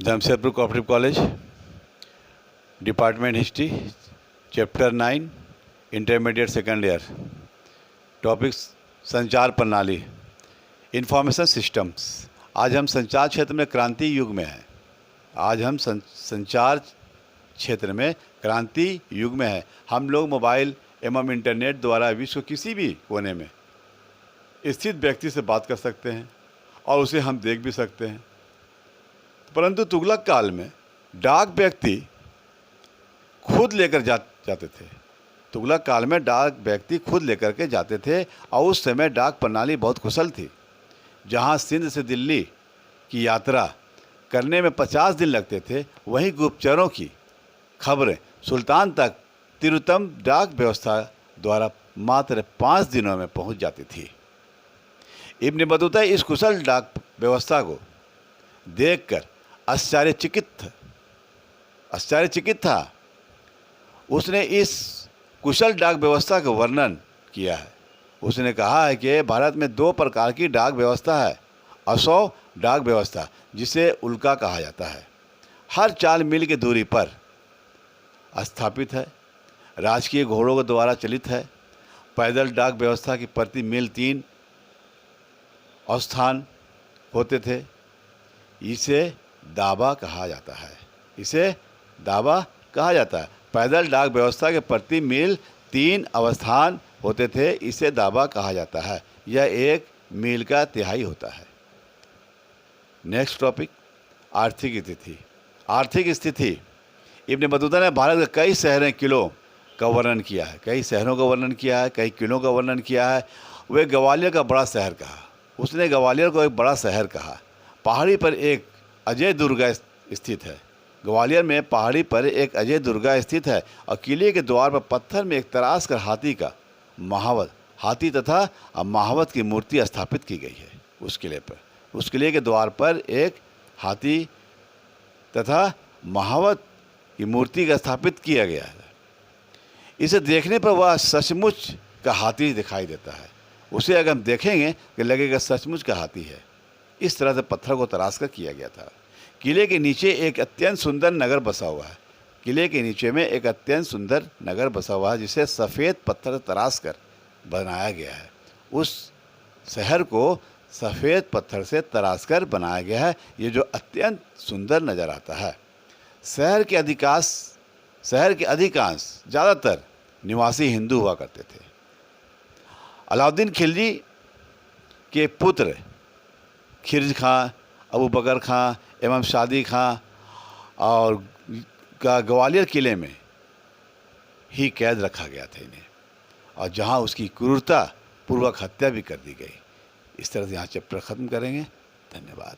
Jamshedpur cooperative college, department history, chapter 9, intermediate second year. Topics संचार प्रणाली, information systems. आज हम संचार क्षेत्र में क्रांति युग में हैं। आज हम संचार क्षेत्र में क्रांति युग में हैं। हम लोग मोबाइल एवं इंटरनेट द्वारा विश्व के किसी भी कोने में स्थित व्यक्ति से बात कर सकते हैं और उसे हम देख भी सकते हैं। परंतु तुगलक काल में डाक व्यक्ति खुद लेकर जाते थे। तुगलक काल में डाक व्यक्ति खुद लेकर के जाते थे और उस समय डाक प्रणाली बहुत कुशल थी। जहां सिंध से दिल्ली की यात्रा करने में 50 दिन लगते थे, वहीं गुप्तचरों की खबरें सुल्तान तक तिरुतम डाक व्यवस्था द्वारा मात्र 5 दिनों में पहुंच जाती थी। इब्न बतूता इस कुशल डाक व्यवस्था को देखकर आश्चर्यचकित था। उसने इस कुशल डाक व्यवस्था का वर्णन किया है। उसने कहा है कि भारत में 2 प्रकार की डाक व्यवस्था है। असौ डाक व्यवस्था, जिसे उल्का कहा जाता है, हर 4 मील की दूरी पर स्थापित है, राजकीय घोड़ों के द्वारा चलित है। पैदल डाक व्यवस्था की प्रति मील 3 स्थान होते थे। इसे दावा कहा जाता है। पैदल डाक व्यवस्था के प्रति मील 3 अवस्थान होते थे। इसे दावा कहा जाता है। यह 1 मील का तिहाई होता है। नेक्स्ट टॉपिक, आर्थिक स्थिति। इब्न बतूता ने भारत के कई शहरों किलों का वर्णन किया है। कई किलों का वर्णन किया है। वे ग्वालियर का बड़ा शहर कहा। उसने ग्वालियर को एक बड़ा शहर कहा। पहाड़ी पर एक अजय दुर्गा स्थित है। ग्वालियर में पहाड़ी पर एक अजय दुर्गा स्थित है और किले के द्वार पर पत्थर में एक तराश कर हाथी तथा महावत की मूर्ति स्थापित की गई है। उस किले के द्वार पर एक हाथी तथा महावत की मूर्ति का स्थापित किया गया है। इसे देखने पर वह सचमुच का हाथी दिखाई देता है। उसे अगर हम देखेंगे कि लगेगा सचमुच का हाथी है। इस तरह से पत्थर को तराश कर किया गया था। किले के नीचे एक अत्यंत सुंदर नगर बसा हुआ है। जिसे सफ़ेद पत्थर तराश कर बनाया गया है। उस शहर को सफ़ेद पत्थर से तराश कर बनाया गया है। ये जो अत्यंत सुंदर नज़र आता है। शहर के अधिकांश ज़्यादातर निवासी हिंदू हुआ करते थे। अलाउद्दीन खिलजी के पुत्र खिरज खां, अबू बकर खां एवं शादी खां और का ग्वालियर किले में ही कैद रखा गया था इन्हें, और जहां उसकी क्रूरता पूर्वक हत्या भी कर दी गई। इस तरह से यहाँ चैप्टर ख़त्म करेंगे। धन्यवाद।